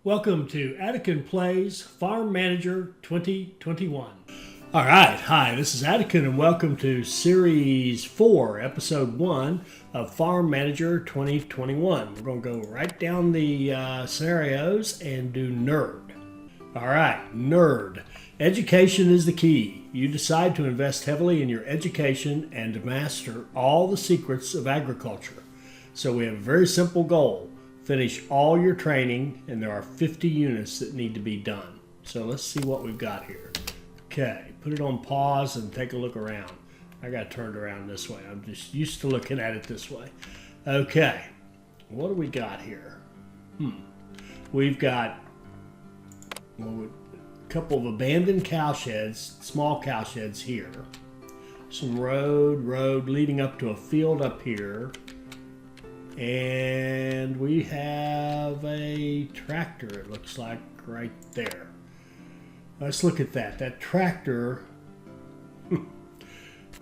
Welcome to Attican Plays Farm Manager 2021. All right, hi, this is Attican and welcome to Series 4, Episode 1 of Farm Manager 2021. We're going to go right down the scenarios and do Nerd. All right, Nerd. Education is the key. You decide to invest heavily in your education and to master all the secrets of agriculture. So we have a very simple goal. Finish all your training, and there are 50 units that need to be done. So let's see what we've got here. Okay, put it on pause and take a look around. I got turned around this way. I'm just used to looking at it this way. Okay, what do we got here? We've got a couple of abandoned cow sheds, small cow sheds here. Some road leading up to a field up here. And we have a tractor, it looks like, right there. Let's look at that. That tractor,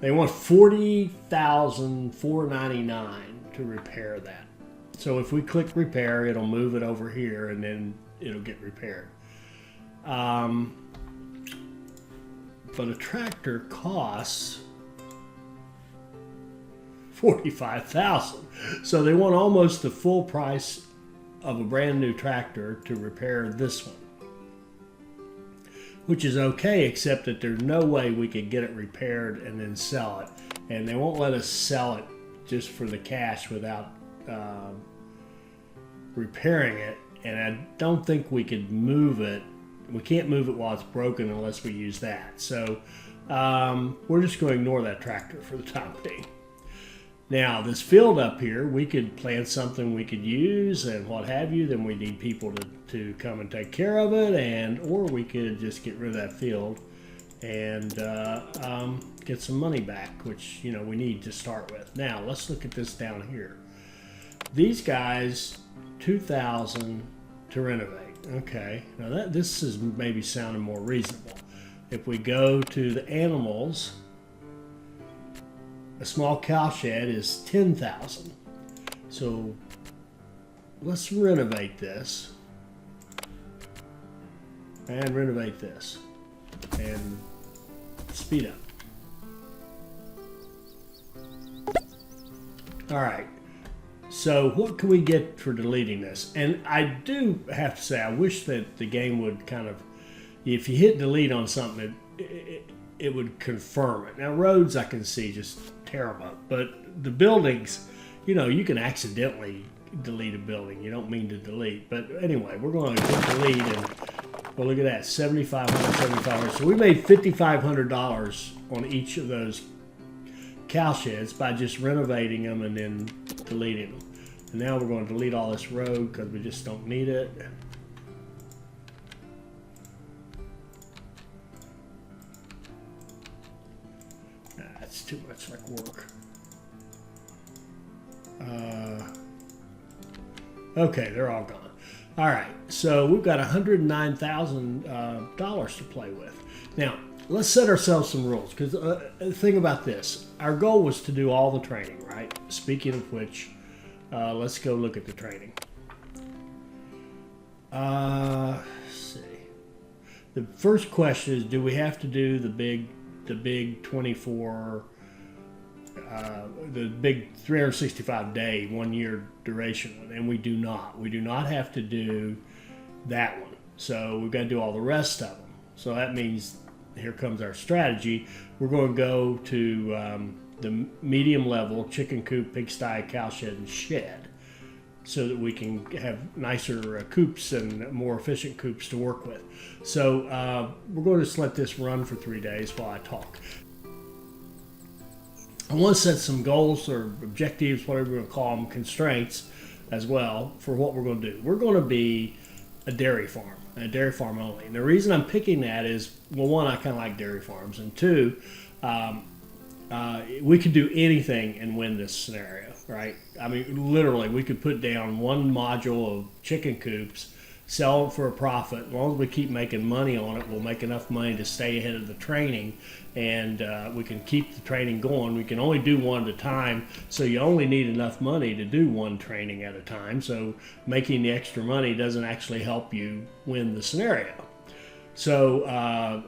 they want $40,499 to repair that. So if we click repair, it'll move it over here and then it'll get repaired. But a tractor costs $45,000. So they want almost the full price of a brand new tractor to repair this one. Which is okay, except that there's no way we could get it repaired and then sell it. And they won't let us sell it just for the cash without repairing it. And I don't think we could move it. We can't move it while it's broken unless we use that. So we're just going to ignore that tractor for the time being. Now, this field up here, we could plant something we could use and what have you. Then we need people to come and take care of it, or we could just get rid of that field and get some money back, which we need to start with. Now, let's look at this down here. These guys, $2,000 to renovate. Okay, now this is maybe sounding more reasonable. If we go to the animals, a small cow shed is $10,000. So let's renovate this and renovate this and speed up. All right. So what can we get for deleting this? And I do have to say, I wish that the game would kind of, if you hit delete on something, it would confirm it. Now roads I can see just tear them up, but the buildings, you can accidentally delete a building. You don't mean to delete, but anyway, we're going to hit delete, and well, look at that, $7,500. So we made $5,500 on each of those cow sheds by just renovating them and then deleting them. And now we're going to delete all this road because we just don't need it. That's too much like work. Okay, they're all gone. All right, so we've got $109,000 to play with. Now, let's set ourselves some rules, because the thing about this, our goal was to do all the training, right? Speaking of which, let's go look at the training. Let's see. The first question is, do we have to do the big 24, the big 365-day, 1 year duration one? And we do not. We do not have to do that one. So we've got to do all the rest of them. So that means, here comes our strategy. We're going to go to the medium level chicken coop, pigsty, cowshed, and shed, so that we can have nicer coops and more efficient coops to work with. So we're going to just let this run for 3 days while I talk. I want to set some goals or objectives, whatever we're going to call them, constraints as well for what we're going to do. We're going to be a dairy farm only. And the reason I'm picking that is, well, one, I kind of like dairy farms, and two, we could do anything and win this scenario, right? I mean, literally, we could put down one module of chicken coops sell it for a profit. As long as we keep making money on it, we'll make enough money to stay ahead of the training, and we can keep the training going. We can only do one at a time, so you only need enough money to do one training at a time. So making the extra money doesn't actually help you win the scenario. So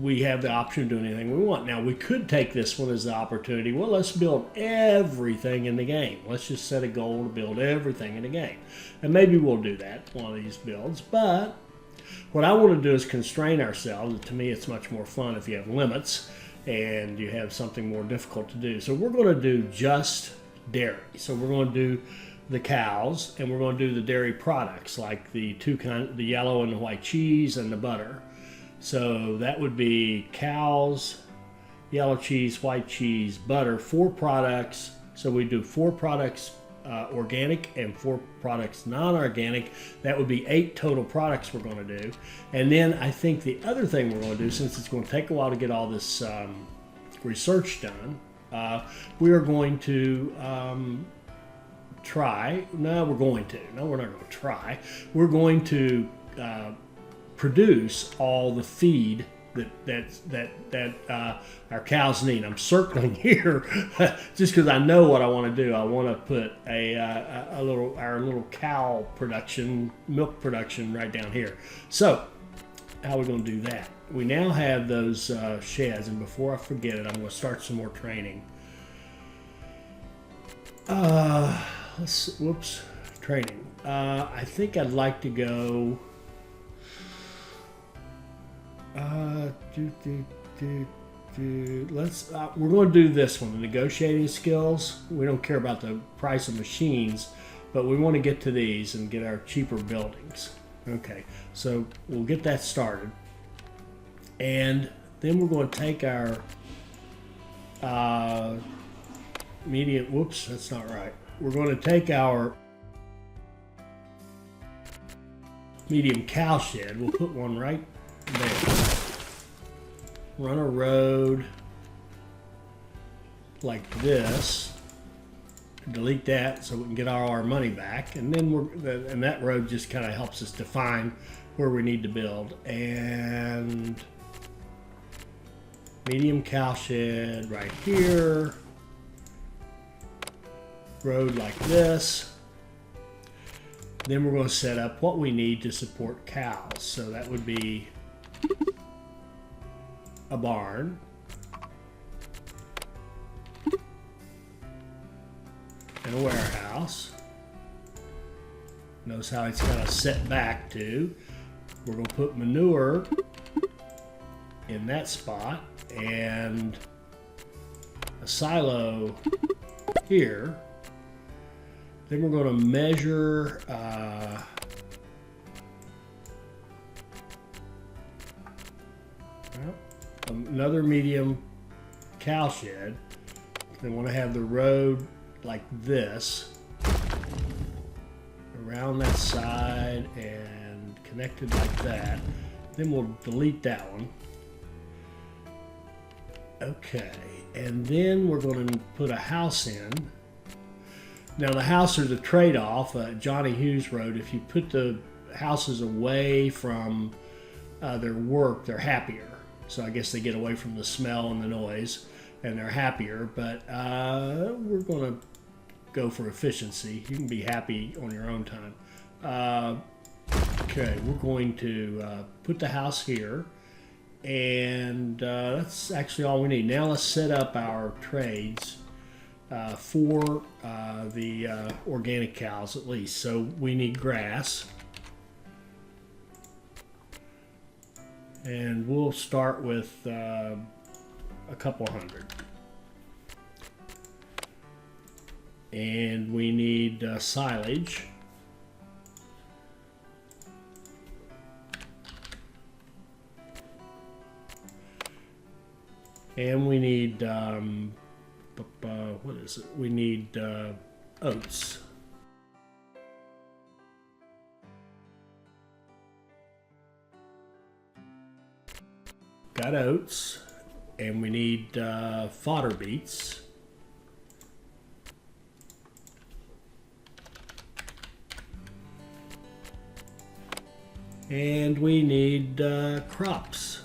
we have the option of doing anything we want. Now, we could take this one as the opportunity. Well, let's build everything in the game. Let's just set a goal to build everything in the game. And maybe we'll do that, one of these builds. But what I want to do is constrain ourselves. To me, it's much more fun if you have limits and you have something more difficult to do. So we're going to do just dairy. So we're going to do the cows, and we're going to do the dairy products, like the the yellow and the white cheese and the butter. So that would be cows, yellow cheese, white cheese, butter, 4 products. So we do 4 products organic and 4 products non-organic. That would be 8 total products we're going to do. And then I think the other thing we're going to do, since it's going to take a while to get all this research done, we are going to we're not going to try. We're going to produce all the feed that our cows need. I'm circling here just because I know what I want to do. I want to put our little cow production, milk production right down here. So how are we going to do that? We now have those sheds, and before I forget it, I'm going to start some more training. Training. I think I'd like to go. We're going to do this one, the negotiating skills. We don't care about the price of machines, but we want to get to these and get our cheaper buildings. Okay, so we'll get that started, and then we're going to take our medium. Whoops, that's not right. We're going to take our medium cow shed. We'll put one right there. Run a road like this. Delete that so we can get all our money back, and then and that road just kind of helps us define where we need to build. And medium cow shed right here. Road like this. Then we're going to set up what we need to support cows. So that would be a barn, and a warehouse. Notice how it's kind of set back to. We're going to put manure in that spot and a silo here. Then we're going to measure another medium cow shed. They want to have the road like this around that side and connected like that. Then we'll delete that one. Okay, and then we're going to put a house in. Now the house is a trade-off. Johnny Hughes wrote, if you put the houses away from their work, they're happier. So I guess they get away from the smell and the noise, and they're happier. But we're going to go for efficiency. You can be happy on your own time. Okay, we're going to put the house here, and that's actually all we need. Now let's set up our trades for the organic cows at least. So we need grass. And we'll start with a couple hundred. And we need silage. And we need, what is it? We need oats. Got oats, and we need fodder beets. And we need crops.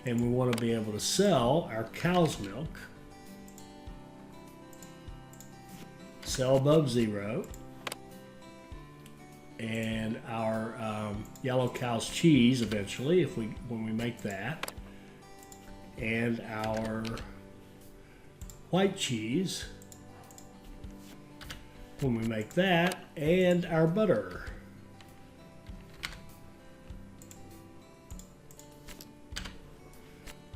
And we want to be able to sell our cow's milk. Sell above 0. And our yellow cow's cheese eventually, when we make that. And our white cheese when we make that, and our butter.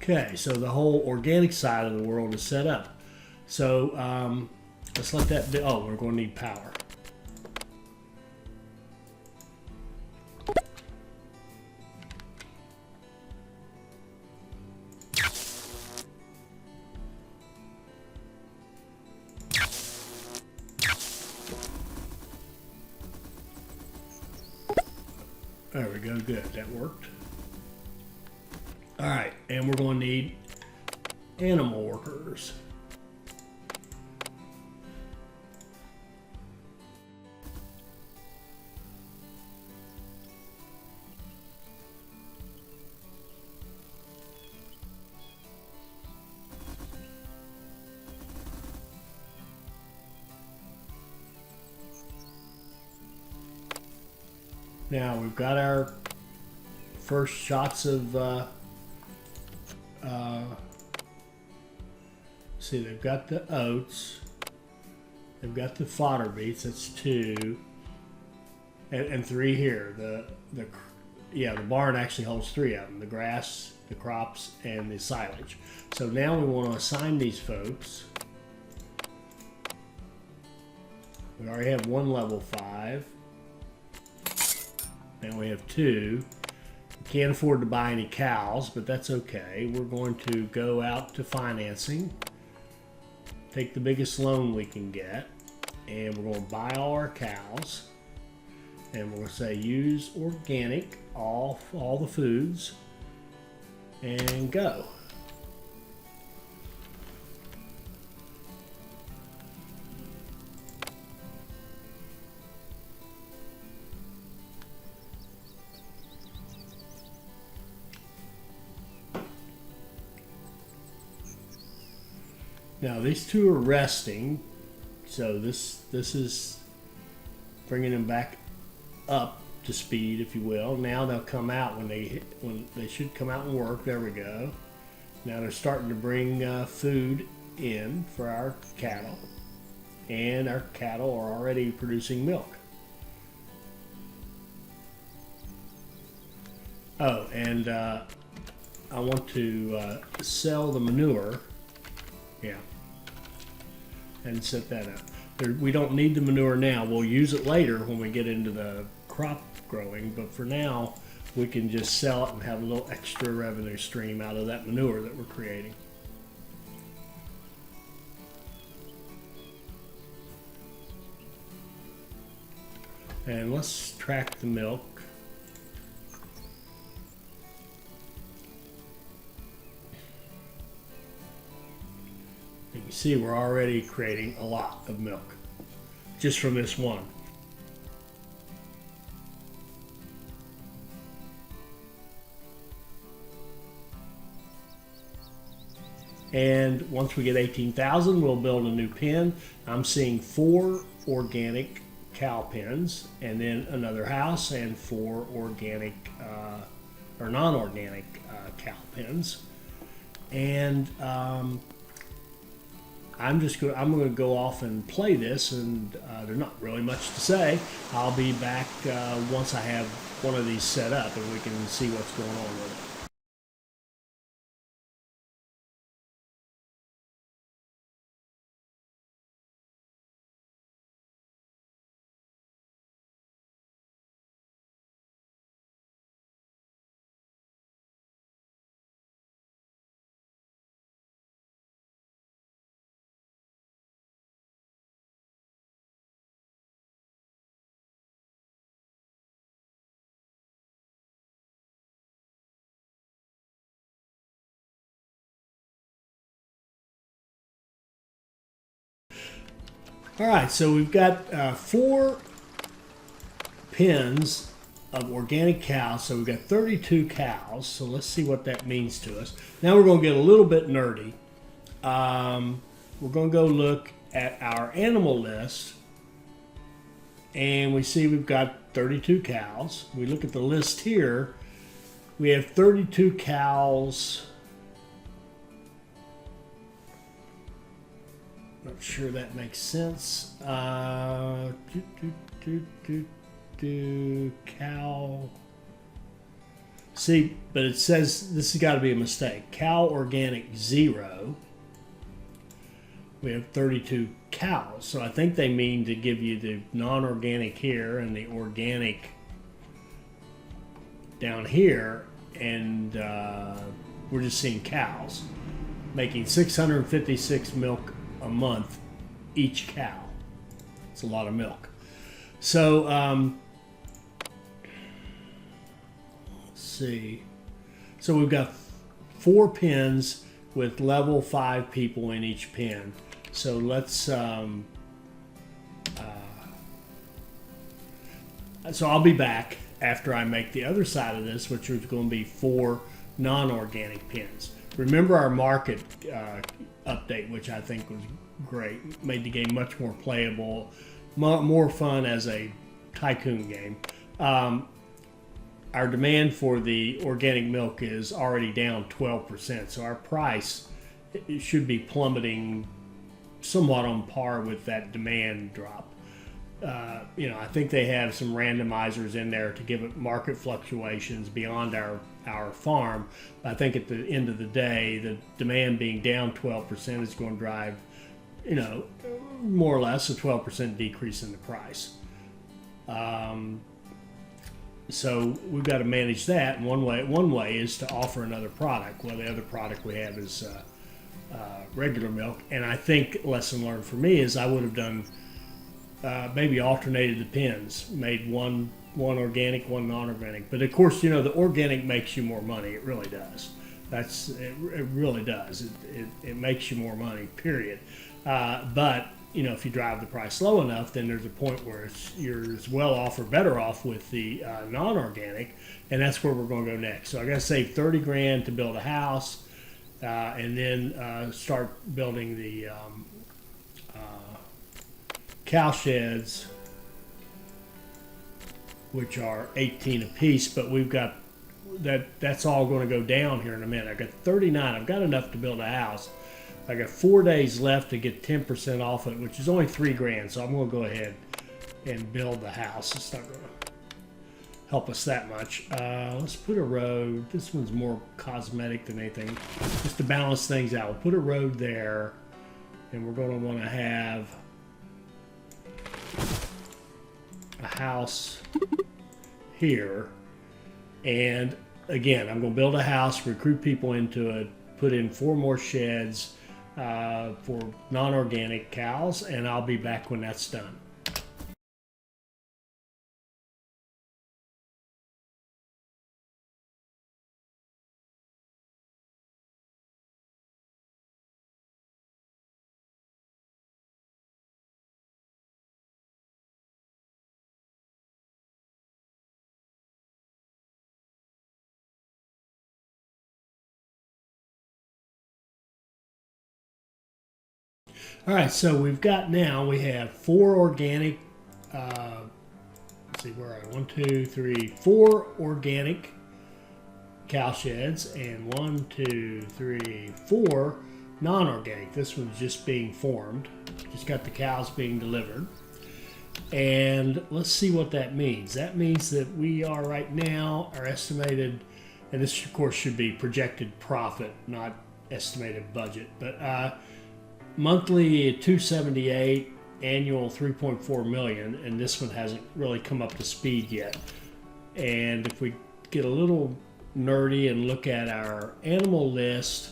Okay, so the whole organic side of the world is set up. So let's let that be. Oh, we're going to need power. There we go, good, that worked. All right, and we're going to need animal workers. Now we've got our first shots of, see, they've got the oats, they've got the fodder beets, that's 2, and 3 here. The barn actually holds 3 of them, the grass, the crops, and the silage. So now we want to assign these folks. We already have 1 level 5. Now we have 2. We can't afford to buy any cows, but that's okay. We're going to go out to financing, take the biggest loan we can get, and we're going to buy all our cows. And we're going to say use organic, all the foods, and go. Now these 2 are resting, so this is bringing them back up to speed, if you will. Now they'll come out when they should come out and work. There we go. Now they're starting to bring food in for our cattle, and our cattle are already producing milk. Oh, and I want to sell the manure. Yeah, and set that up. We don't need the manure now. We'll use it later when we get into the crop growing, but for now we can just sell it and have a little extra revenue stream out of that manure that we're creating. And let's track the milk. You can see we're already creating a lot of milk just from this one. And once we get 18,000, we'll build a new pen. I'm seeing 4 organic cow pens, and then another house, and 4 organic or non-organic cow pens. And I'm going to go off and play this, and there's not really much to say. I'll be back once I have one of these set up and we can see what's going on with it. All right, so we've got 4 pens of organic cows. So we've got 32 cows. So let's see what that means to us. Now we're going to get a little bit nerdy. We're going to go look at our animal list. And we see we've got 32 cows. We look at the list here. We have 32 cows. Not sure that makes sense. Cow. See, but it says this has got to be a mistake. Cow organic 0. We have 32 cows. So I think they mean to give you the non-organic here and the organic down here. And we're just seeing cows making 656 milk a month each cow. It's a lot of milk. So let's see. So we've got 4 pens with level 5 people in each pen. So let's so I'll be back after I make the other side of this, which is going to be 4 non-organic pens. Remember our market update, which I think was great, made the game much more playable, more fun as a tycoon game. Our demand for the organic milk is already down 12%, so our price it should be plummeting somewhat on par with that demand drop. I think they have some randomizers in there to give it market fluctuations beyond our farm. I think at the end of the day, the demand being down 12% is going to drive, more or less a 12% decrease in the price. So we've got to manage that. And one way is to offer another product. Well, the other product we have is regular milk. And I think lesson learned for me is I would have done maybe alternated the pens, made one organic, one non-organic. But of course, the organic makes you more money. It really does. It really does. It makes you more money, period. But if you drive the price low enough, then there's a point where you're as well off or better off with the non-organic, and that's where we're going to go next. So I got to save $30,000 to build a house, and then start building the cow sheds, which are 18 apiece. But we've got that's all going to go down here in a minute. I've got 39. I've got enough to build a house. I got 4 days left to get 10% off it, which is only $3,000. So I'm going to go ahead and build the house. It's not going to help us that much. Let's put a road. This one's more cosmetic than anything, just to balance things out. We'll put a road there, and we're going to want to have a house here. And again, I'm going to build a house, recruit people into it, put in 4 more sheds for non-organic cows, and I'll be back when that's done. All right, so we have 4 organic, let's see, where are I? 1, 2, 3, 4 organic cow sheds, and 1, 2, 3, 4 non-organic. This one's just being formed, just got the cows being delivered. And let's see what that means. That means that we are right now, our estimated, and this of course should be projected profit, not estimated budget, but monthly 278, annual 3.4 million, and this one hasn't really come up to speed yet. And if we get a little nerdy and look at our animal list,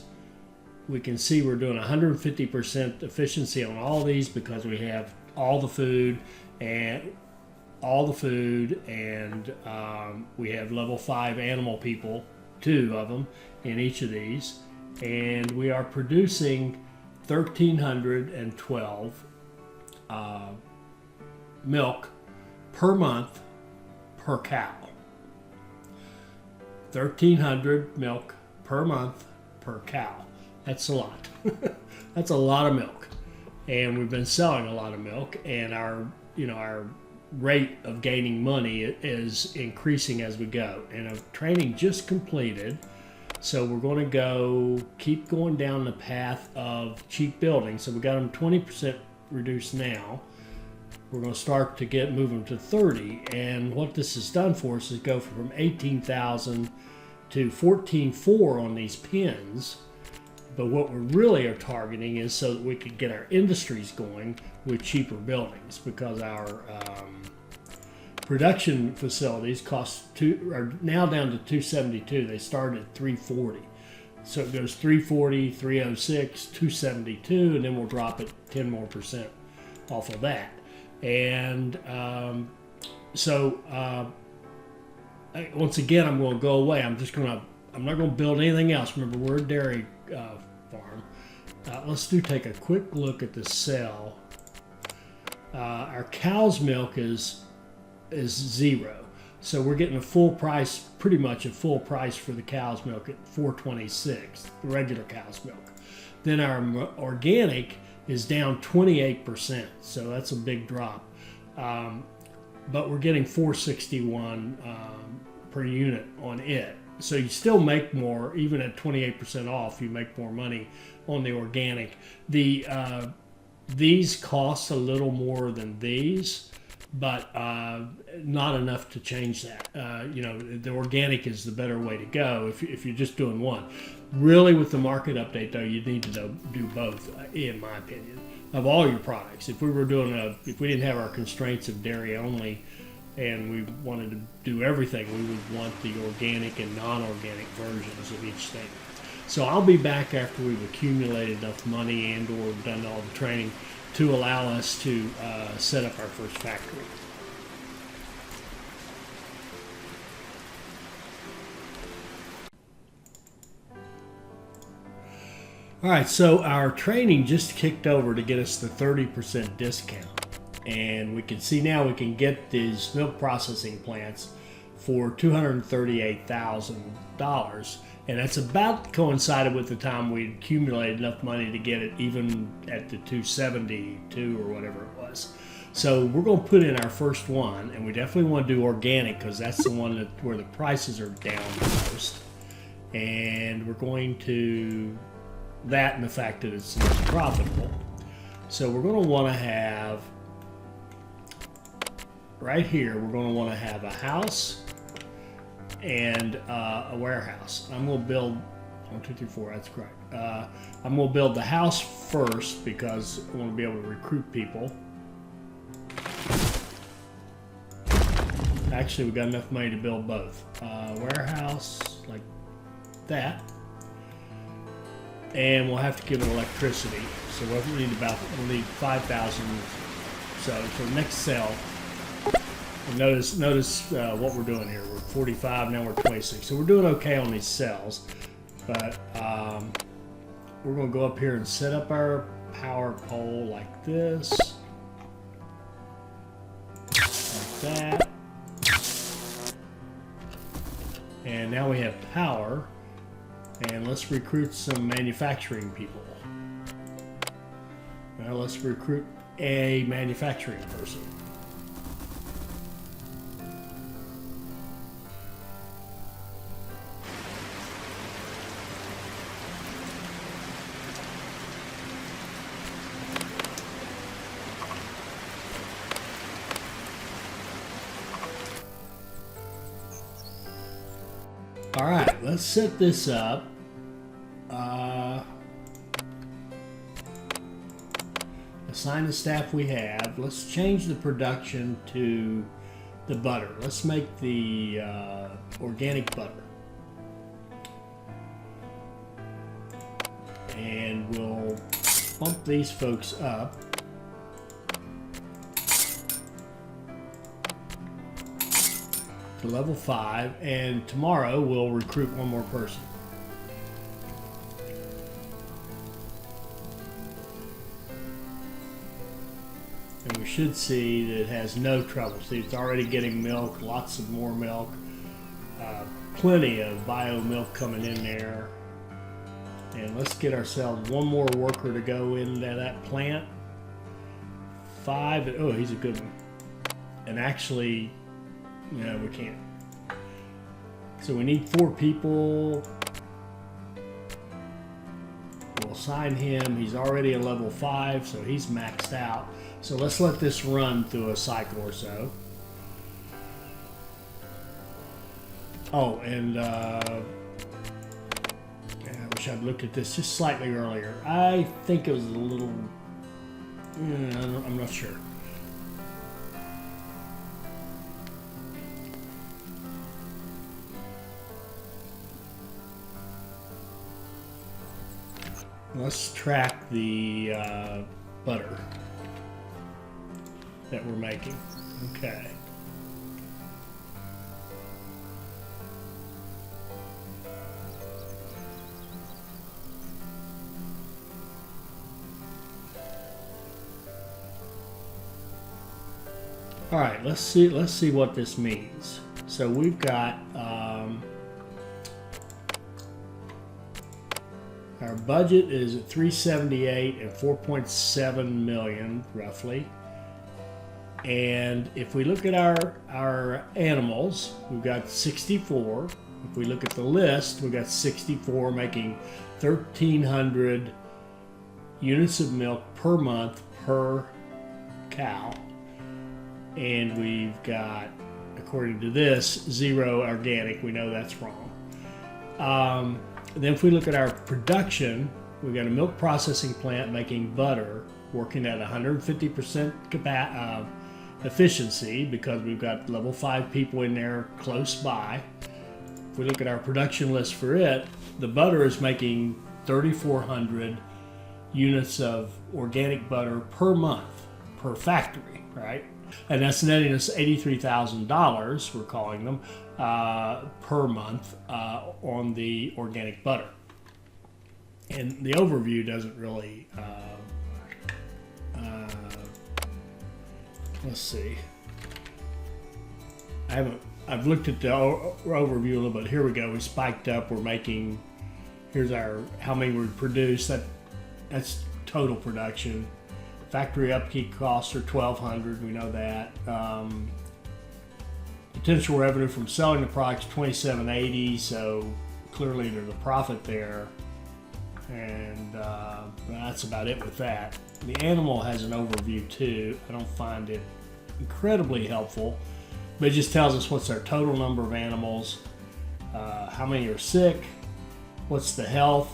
we can see we're doing 150% efficiency on all these because we have all the food, and we have level 5 animal people, 2 of them in each of these, and we are producing 1,312 milk per month per cow. 1,300 milk per month per cow. That's a lot. That's a lot of milk, and we've been selling a lot of milk, and our rate of gaining money is increasing as we go. And our training just completed, so we're going to keep going down the path of cheap building. So we got them 20% reduced now. We're going to start to move them to 30, and what this has done for us is go from 18,000 to 14,400 on these pins. But what we really are targeting is so that we could get our industries going with cheaper buildings, because our production facilities are now down to 272. They started at 340. So it goes 340, 306, 272, and then we'll drop it 10% more off of that. And once again, I'm going to go away. I'm not going to build anything else. Remember, we're a dairy farm. Let's take a quick look at the sale. Our cow's milk is zero, so we're getting a full price, pretty much a full price for the cow's milk at $4.26, the regular cow's milk. Then our organic is down 28%, so that's a big drop. But we're getting $4.61 per unit on it. So you still make more, even at 28% off. You make more money on the organic. These cost a little more than these, but not enough to change that. The organic is the better way to go if you're just doing one. Really, with the market update, though, you need to do both, in my opinion, of all your products. If we didn't have our constraints of dairy only, and we wanted to do everything, we would want the organic and non-organic versions of each thing. So I'll be back after we've accumulated enough money and or done all the training to allow us to set up our first factory. All right, so our training just kicked over to get us the 30% discount. And we can see now we can get these milk processing plants for $238,000. And that's about coincided with the time we accumulated enough money to get it even at the 272 or whatever it was. So we're going to put in our first one, and we definitely want to do organic because that's the one where the prices are down the most. And we're going to that and the fact that it's most profitable. So we're going to want to have right here, we're going to want to have a house and a warehouse. I'm going to build 1, 2, 3, 4. That's correct. I'm going to build the house first because I want to be able to recruit people. Actually, we got enough money to build both. Warehouse like that, and we'll have to give it electricity. So we'll need 5,000. So for the next cell. Notice what we're doing here. We're 45, now we're 26. So we're doing okay on these cells, but we're going to go up here and set up our power pole like this, like that. And now we have power, and let's recruit some manufacturing people. Now let's recruit a manufacturing person. All right, let's set this up. Assign the staff we have. Let's change the production to the butter. Let's make the organic butter. And we'll bump these folks up. To level 5, and tomorrow we'll recruit one more person. should see that it has no trouble. See, it's already getting milk, lots of more milk, plenty of bio milk coming in there. And let's get ourselves one more worker to go into that plant. 5, oh, he's a good one. And actually, no, we can't. So we need 4 people. We'll assign him. He's already a level 5, so he's maxed out. So let's let this run through a cycle or so. Oh, and I wish I'd looked at this just slightly earlier. I think it was a little, I'm not sure. Let's track the butter that we're making. Okay. All right, let's see what this means. So we've got our budget is at 378 and 4.7 million roughly. And if we look at our animals, we've got 64. If we look at the list, we've got 64, making 1,300 units of milk per month per cow. And we've got, according to this, 0 organic. We know that's wrong. Then if we look at our production, we've got a milk processing plant making butter, working at 150% efficiency because we've got level 5 people in there close by. If we look at our production list for it, the butter is making 3,400 units of organic butter per month per factory, right? And that's netting us $83,000, we're calling them, per month on the organic butter. And the overview doesn't really, let's see. I've looked at the overview a little bit. Here we go. We spiked up. We're making, here's our, how many we produce. That's total production. Factory upkeep costs are $1,200. We know that. Potential revenue from selling the products $2,780. So clearly there's a profit there, and that's about it with that. The animal has an overview too. I don't find it incredibly helpful, but it just tells us what's our total number of animals, how many are sick, what's the health.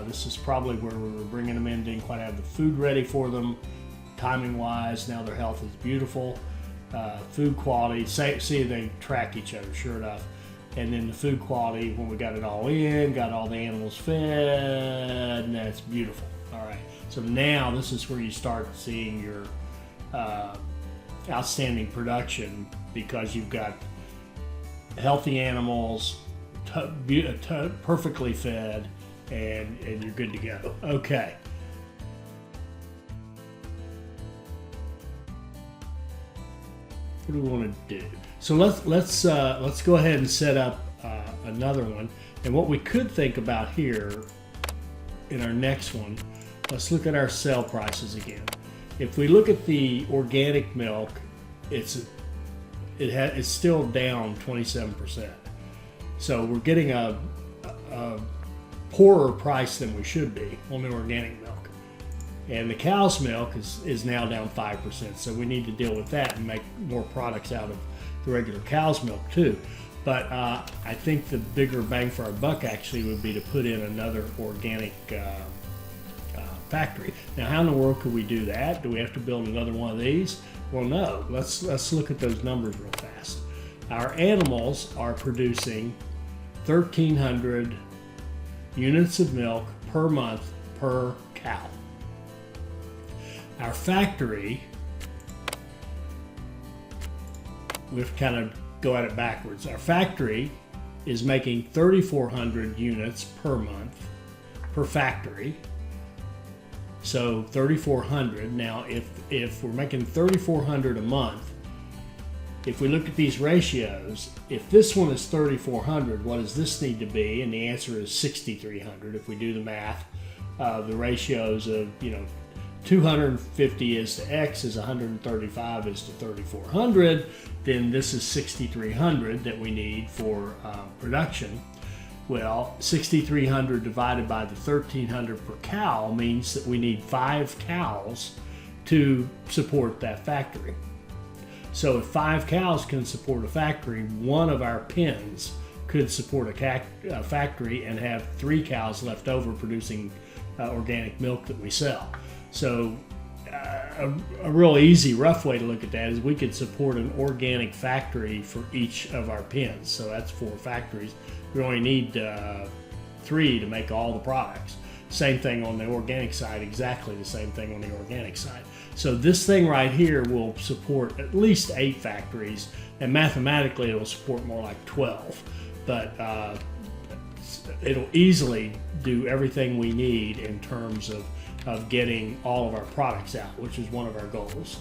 This is probably where we were bringing them in, didn't quite have the food ready for them, timing wise. Now their health is beautiful. Food quality, see they track each other, sure enough. And then the food quality, when we got it all in, got all the animals fed, and that's beautiful. All right, so now this is where you start seeing your outstanding production, because you've got healthy animals, perfectly fed, and you're good to go. Okay. What do we want to do? So let's go ahead and set up another one. And what we could think about here in our next one, let's look at our sale prices again. If we look at the organic milk, it's still down 27%. So we're getting a poorer price than we should be on the organic milk. And the cow's milk is now down 5%. So we need to deal with that and make more products out of the regular cow's milk too. But I think the bigger bang for our buck actually would be to put in another organic factory. Now, how in the world could we do that? Do we have to build another one of these? Well, no. Let's look at those numbers real fast. Our animals are producing 1,300 units of milk per month per cow. Our factory, we have to kind of go at it backwards. Our factory is making 3,400 units per month per factory. So 3,400. Now, if we're making 3,400 a month, if we look at these ratios, if this one is 3,400, what does this need to be? And the answer is 6,300. If we do the math, the ratios of 250 is to X is 135 is to 3,400, then this is 6,300 that we need for production. Well, 6,300 divided by the 1,300 per cow means that we need 5 cows to support that factory. So if 5 cows can support a factory, one of our pens could support a factory and have 3 cows left over producing organic milk that we sell. So a real easy, rough way to look at that is we could support an organic factory for each of our pens. So that's 4 factories. We only need 3 to make all the products. Same thing on the organic side, exactly the same thing on the organic side. So this thing right here will support at least 8 factories, and mathematically it will support more like 12. But it'll easily do everything we need in terms of getting all of our products out, which is one of our goals,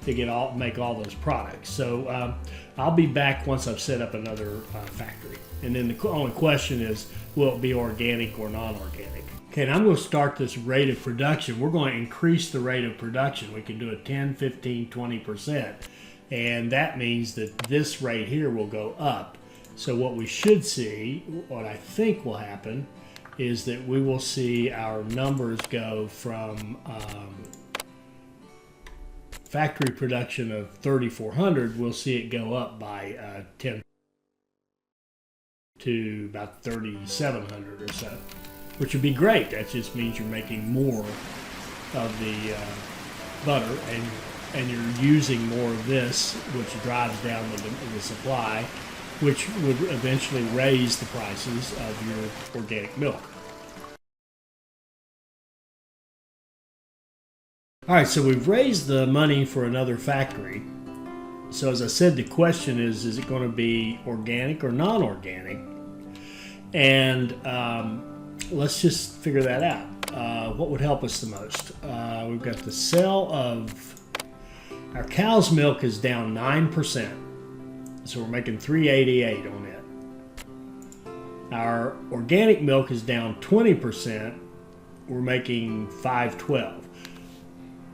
to make all those products. So I'll be back once I've set up another factory. And then the only question is, will it be organic or non-organic? Okay, and I'm going to start this rate of production. We're going to increase the rate of production. We can do it 10, 15, 20%. And that means that this rate here will go up. So what we should see, what I think will happen, is that we will see our numbers go from factory production of 3,400, we'll see it go up by 10 to about 3,700 or so, which would be great. That just means you're making more of the butter, and you're using more of this, which drives down the supply, which would eventually raise the prices of your organic milk. All right, so we've raised the money for another factory. So as I said, the question is it going to be organic or non-organic? And let's just figure that out. What would help us the most? We've got the sale of our cow's milk is down 9%. So we're making $3.88 on it. Our organic milk is down 20%. We're making $5.12.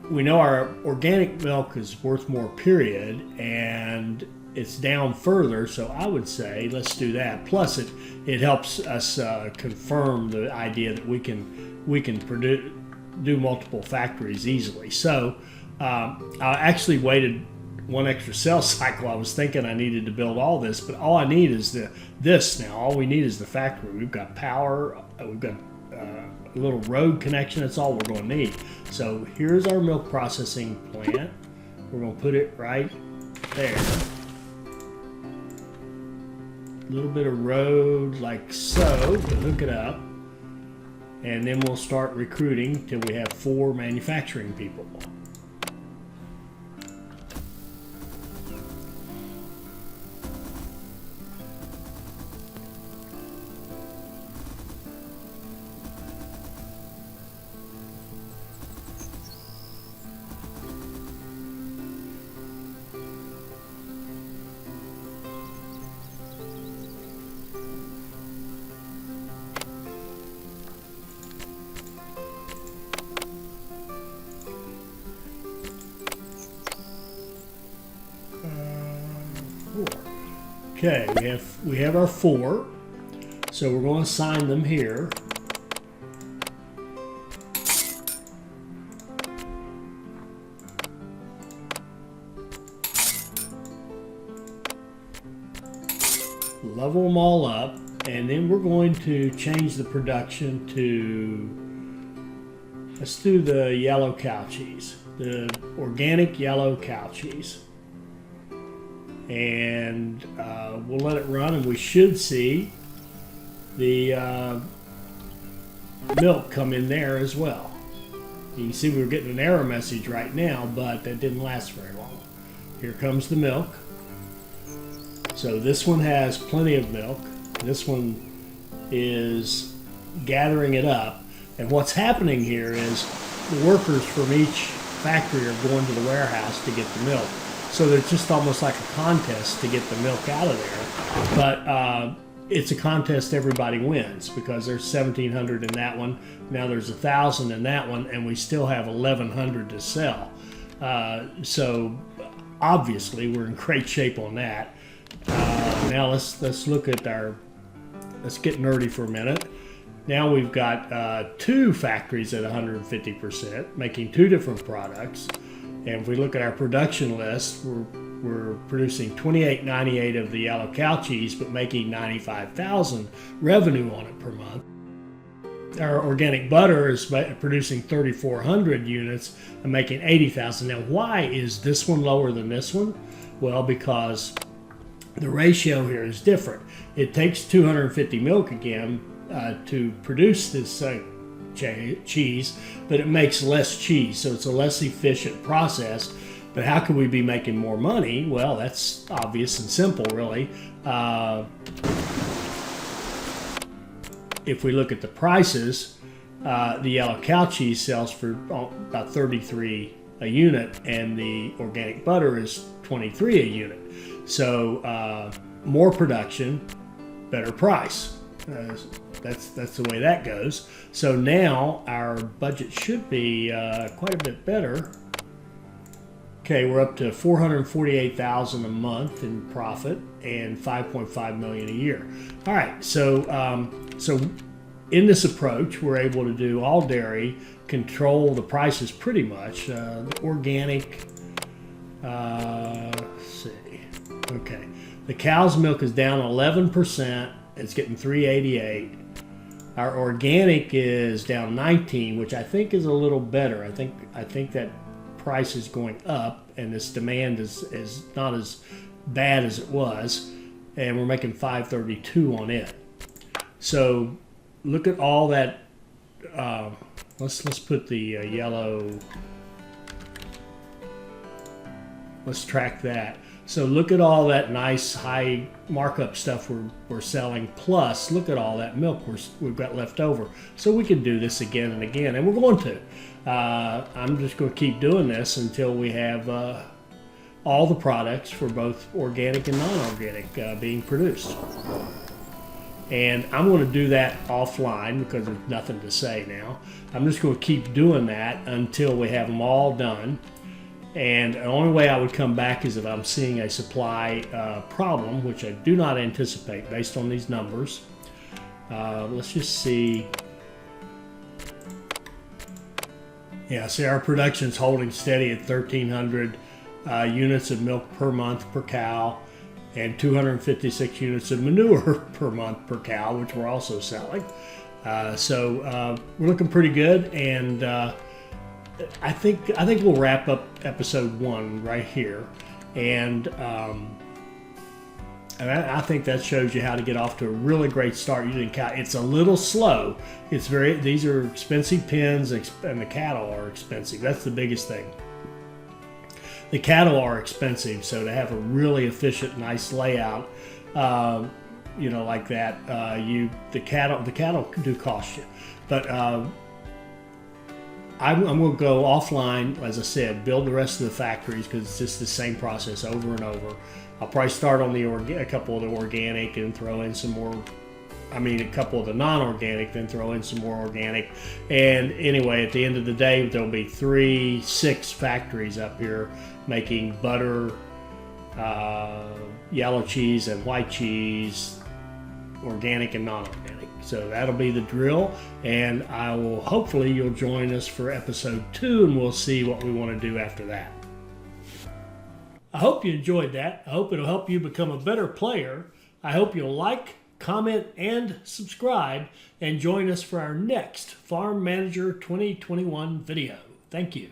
We know our organic milk is worth more, period, and it's down further, so I would say let's do that. Plus it helps us confirm the idea that we can do multiple factories easily. So I actually waited one extra sales cycle. I was thinking I needed to build all this, but all I need is this now. All we need is the factory. We've got power, we've got a little road connection. That's all we're going to need. So here's our milk processing plant. We're going to put it right there. A little bit of road like so to hook it up, and then we'll start recruiting till we have 4 manufacturing people. Okay, we have our 4, so we're going to assign them here. Level them all up, and then we're going to change the production to, let's do the yellow cow cheese, the organic yellow cow cheese. And we'll let it run, and we should see the milk come in there as well. You can see we're getting an error message right now, but that didn't last very long. Here comes the milk. So this one has plenty of milk. This one is gathering it up. And what's happening here is the workers from each factory are going to the warehouse to get the milk. So it's just almost like a contest to get the milk out of there. But it's a contest everybody wins, because there's 1,700 in that one. Now there's 1,000 in that one, and we still have 1,100 to sell. So obviously we're in great shape on that. Now let's look at let's get nerdy for a minute. Now we've got 2 factories at 150%, making 2 different products. And if we look at our production list, we're producing 28.98 of the yellow cow cheese, but making 95,000 revenue on it per month. Our organic butter is producing 3,400 units and making 80,000. Now, why is this one lower than this one? Well, because the ratio here is different. It takes 250 milk again to produce this cheese, but it makes less cheese, so it's a less efficient process. But how can we be making more money? Well, that's obvious and simple, really. If we look at the prices, the yellow cow cheese sells for about 33 a unit, and the organic butter is 23 a unit. So more production, better price. That's the way that goes. So now our budget should be quite a bit better. Okay, we're up to $448,000 a month in profit and $5.5 million a year. All right, so in this approach, we're able to do all dairy, control the prices pretty much. Organic, let's see. Okay, the cow's milk is down 11%. It's getting $3.88. Our organic is down 19, which I think is a little better. I think that price is going up, and this demand is not as bad as it was, and we're making $5.32 on it. So look at all that. Let's put the yellow. Let's track that. So look at all that nice high markup stuff we're selling, plus look at all that milk we've got left over. So we can do this again and again, and we're going to. I'm just going to keep doing this until we have all the products for both organic and non-organic being produced. And I'm going to do that offline because there's nothing to say now. I'm just going to keep doing that until we have them all done. And the only way I would come back is if I'm seeing a supply problem, which I do not anticipate based on these numbers. Let's just see. Yeah, see, our production's holding steady at 1,300 units of milk per month per cow, and 256 units of manure per month per cow, which we're also selling. So we're looking pretty good, and I think we'll wrap up episode 1 right here, and I think that shows you how to get off to a really great start using cow. It's a little slow. These are expensive pens, and the cattle are expensive. That's the biggest thing. The cattle are expensive, so to have a really efficient, nice layout, like that, the cattle do cost you, but. I'm going to go offline, as I said, build the rest of the factories because it's just the same process over and over. I'll probably start on a couple of the organic and throw in some more, a couple of the non-organic, then throw in some more organic. And anyway, at the end of the day, there'll be 6 factories up here making butter, yellow cheese and white cheese, organic and non-organic. So that'll be the drill, and hopefully you'll join us for episode 2, and we'll see what we want to do after that. I hope you enjoyed that. I hope it'll help you become a better player. I hope you'll like, comment, and subscribe, and join us for our next Farm Manager 2021 video. Thank you.